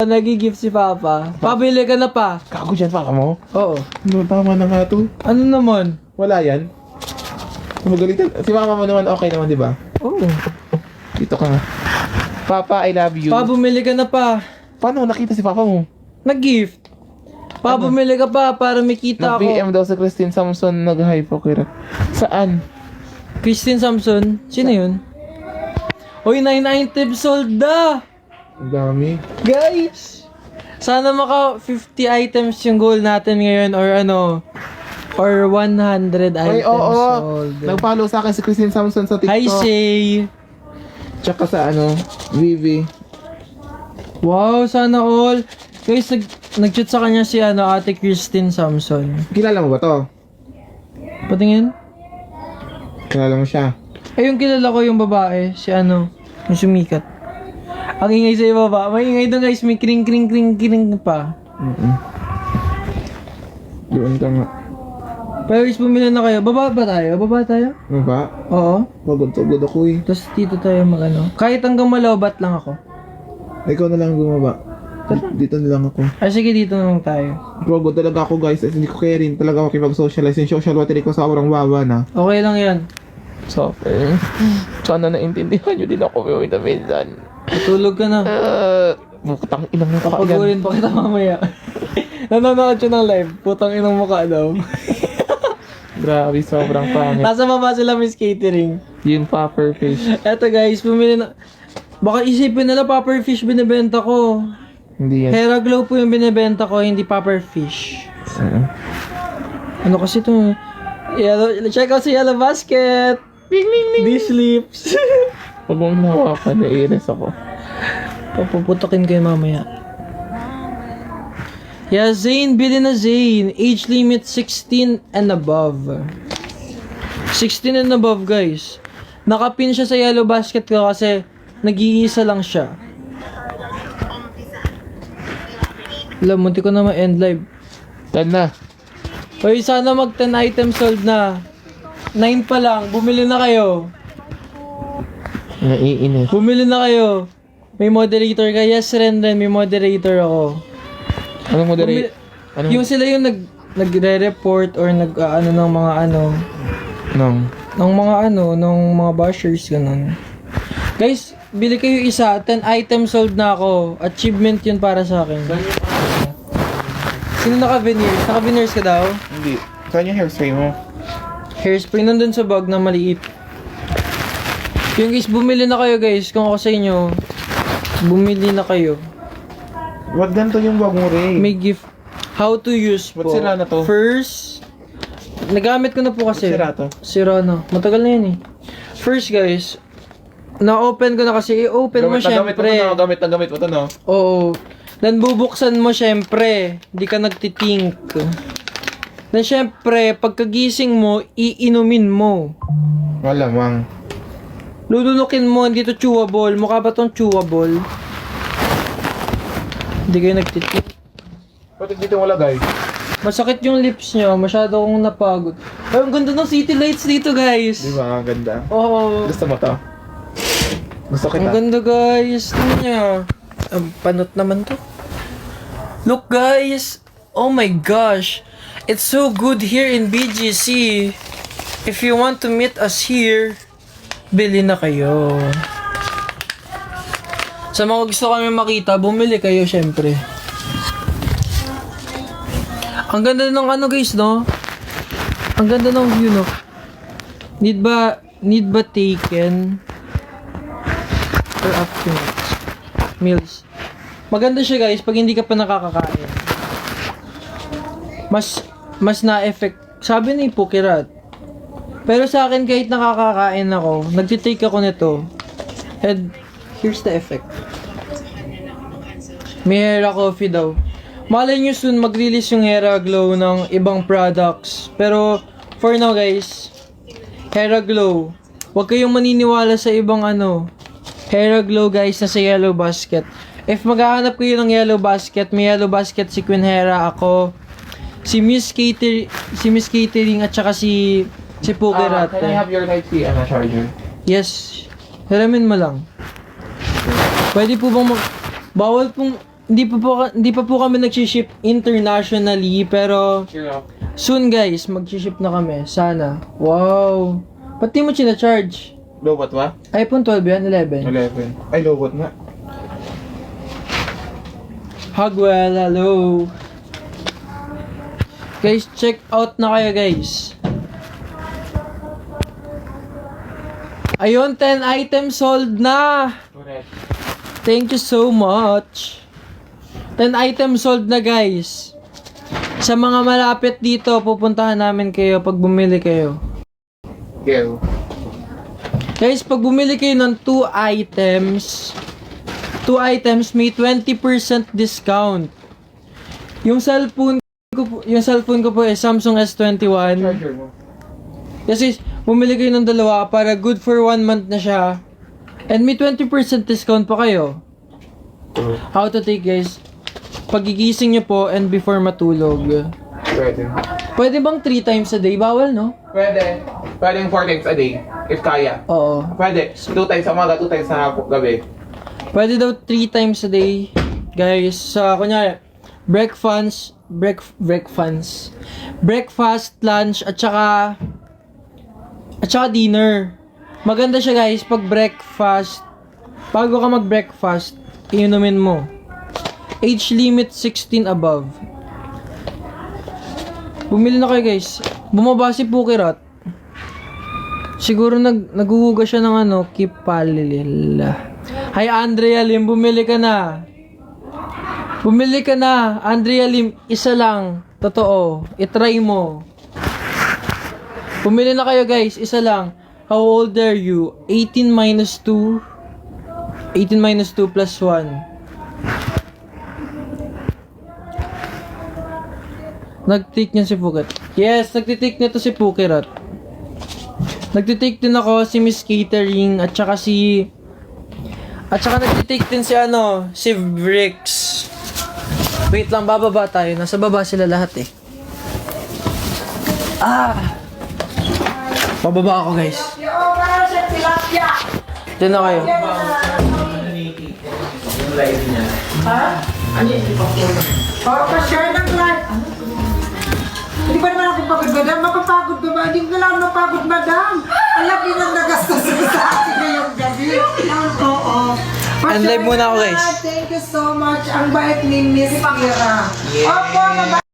Nag-gift si Papa. Pabili ka na pa. Kago dyan, papa mo? Oo. No, tama na nga to. Ano naman? Wala yan. Magalitan. Si mama mo naman okay naman, di ba? Oo. Dito ka nga. Papa, I love you. Pa, bumili ka na pa. Paano nakita si papa mo? Nag-gift. Pa, bumili ka pa para may kita ako. Nag-PM daw sa Christine Samson, nag-hypocryte. Saan? Christine Samson. Sino yun? Uy, 9 items sold na! Ang dami. Guys! Sana maka 50 items yung goal natin ngayon or ano, or 100 Ay, items oo. sold. Nag-follow sa akin si Christine Samson sa TikTok. Hi, Shay! Tsaka sa ano, Vivi. Wow, sana all. Guys, nag-chat sa kanya si ano, Ate Christine Samson. Kilala mo ba to? Patingin? Kilala mo siya? Eh, yung kilala ko yung babae, si ano, yung sumikat. Ang ingay sa ibaba. May ingay doon guys, may kring pa. Doon ka nga. Pero guys, bumili na kayo. Baba ba tayo? Baba tayo? Ano ba? Oo. Pagod ako eh. Tapos dito tayo mag-ano. Kahit hanggang malobat lang ako. Ikaw na lang bumaba. Dito na lang ako. Ay, sige, dito na lang tayo. Pagod talaga ako guys. Hindi ko kaya rin talaga makipag-socialize. Yung social battery ko sa sobrang baba na. Okay lang yan. Suffer. Sana naintindihan nyo din ako yung minsan. Tutulog ka na. Putang inang mukha yan. Papagurin pa kita mamaya. Nanonood siya ng live. Putang inang mukha daw. Grabe, sobrang pangit. Nasa baba sila Miss Catering. Yung puffer fish. Eto guys, bumili na. Baka isipin nila puffer fish binibenta ko. Hindi yan. Hera Glow po yung binibenta ko, hindi puffer fish. Ano kasi ito? Yellow, check out si Yellow Basket. Bing, bing, bing. These lips. Pag mong nahawakan, naiinis ako. Papuputokin kayo mamaya. Yeah, Zane, bili na Zane. Age limit 16 and above. 16 and above, guys. Nakapin siya sa Yellow Basket ko kasi nag-iisa lang siya. Alam, munti ko na ma-end live. Tan na. Hoy, sana mag 10 items sold na. 9 pa lang, bumili na kayo. Naiinis. Bumili na kayo. May moderator ka. Yes, Ren, may moderator ako. Anong moderate? Anong? Yung sila yung nagre-report or nag-ano ng mga ano. Ng mga bashers, ganun. Guys, bili kayo isa. 10 items sold na ako. Achievement yun para sa akin. Sino naka-veneers? Naka-veneers ka daw? Hindi. Saan yung hairspray mo? Hairspray nandun sa bag na maliit. Yung guys, bumili na kayo guys. Kung ako sa inyo, bumili na kayo. Wag ganito yung bag mo, Ray. May gift. How to use po. Ba't sira na to? First, nagamit ko na po kasi. Sira to? Sira na. Matagal na yun eh. First guys, na-open ko na kasi. I-open mo syempre. Gamit mo to, no? Oo. Then bubuksan mo syempre. Hindi ka nagtitink. Then syempre, pagkagising mo, iinumin mo. Malamang. Lulunukin mo, hindi to chewable. Mukha ba tong chewable? Hindi kayo nagtitink. Ba't dito wala, guys? Masakit yung lips nyo. Masyado akong napagod. Ay, ang ganda ng city lights dito, guys. Di ba? Ang ganda. Oo. Gusto mo to? Gusto Ang kita. ganda, guys. Tingnan nyo. Ang panot naman to. Look, guys. Oh my gosh. It's so good here in BGC. If you want to meet us here, bili na kayo. Sa mga gusto kami makita, bumili kayo, syempre. Ang ganda ng ano, guys, no? Ang ganda ng view, no? Need ba taken or after meals? Maganda siya, guys, pag hindi ka pa nakakakain. Mas na-effect. Sabi ni Pukirat. Pero sa akin, kahit nakakakain ako, nagtitake ako nito. And here's the effect. May Hera Coffee daw. Malay nyo soon mag-release yung Hera Glow ng ibang products. Pero for now, guys, Hera Glow. Huwag kayong maniniwala sa ibang ano. Hera Glow, guys, na sa Yellow Basket. If maghahanap kayo ng Yellow Basket, may Yellow Basket si Queen Hera, ako, si Miss Catering at saka si Pukirat. Can I have your Type-C charger? Yes. Hiramin mo lang. Pwede po bang bawal pong hindi pa po kami nag-ship internationally, pero soon guys, mag-ship na kami. Sana. Wow. Pati mo charge? Lowbat ba? iPhone 12 yan, 11. 11. Ay, lowbat nga. Hugwell, hello. Guys, check out na kayo guys. Ayun, 10 items sold na. Correct. Thank you so much. 10 items sold na guys. Sa mga malapit dito, pupuntahan namin kayo pag bumili kayo. Go. Guys, pag bumili kayo ng 2 items, may 20% discount. Yung cellphone ko po is Samsung S21. Charger mo. Kasi bumili kayo ng dalawa para good for 1 month na siya. And may 20% discount pa kayo. How to take guys? Pagigising nyo po and before matulog. Pwede. Pwede bang 3 times a day? Bawal, no? Pwede. Pwedeng 4 times a day. If kaya. Oo. Pwede. 2 times sa umaga, 2 times sa gabi. Pwede daw 3 times a day. Guys, sa kunyari, breakfast, lunch, at saka dinner. Maganda siya guys, pag breakfast, bago ka mag-breakfast, inumin mo. Age limit 16 above. Bumili na kayo guys. Bumaba si Pukirat. Siguro naghuhuga siya ng Kipalil. Hi Andrea Lim, bumili ka na. Bumili ka na, Andrea Lim, isa lang. Totoo, itry mo. Bumili na kayo guys, isa lang. How old are you? 18 minus 2 plus 1. Nag-take niya si Pukirat. Yes, nagtitake nito si Pukirat. Nagtitake din ako si Miss Catering at saka nagtitake din si Brix. Wait lang, bababa tayo. Nasa baba sila lahat eh. Bababa ako guys. Diyan na kayo. Pa-share ng live. Hindi ba naman ako pagod, madam? Mapapagod ba ba? Hindi ko lang mapagod, madam. Ang laki nang nagastos ko sa akin ngayong gabi. Oo. And live muna ako, guys. Thank you so much. Ang bait ni Miss Kira. Opo, mabait.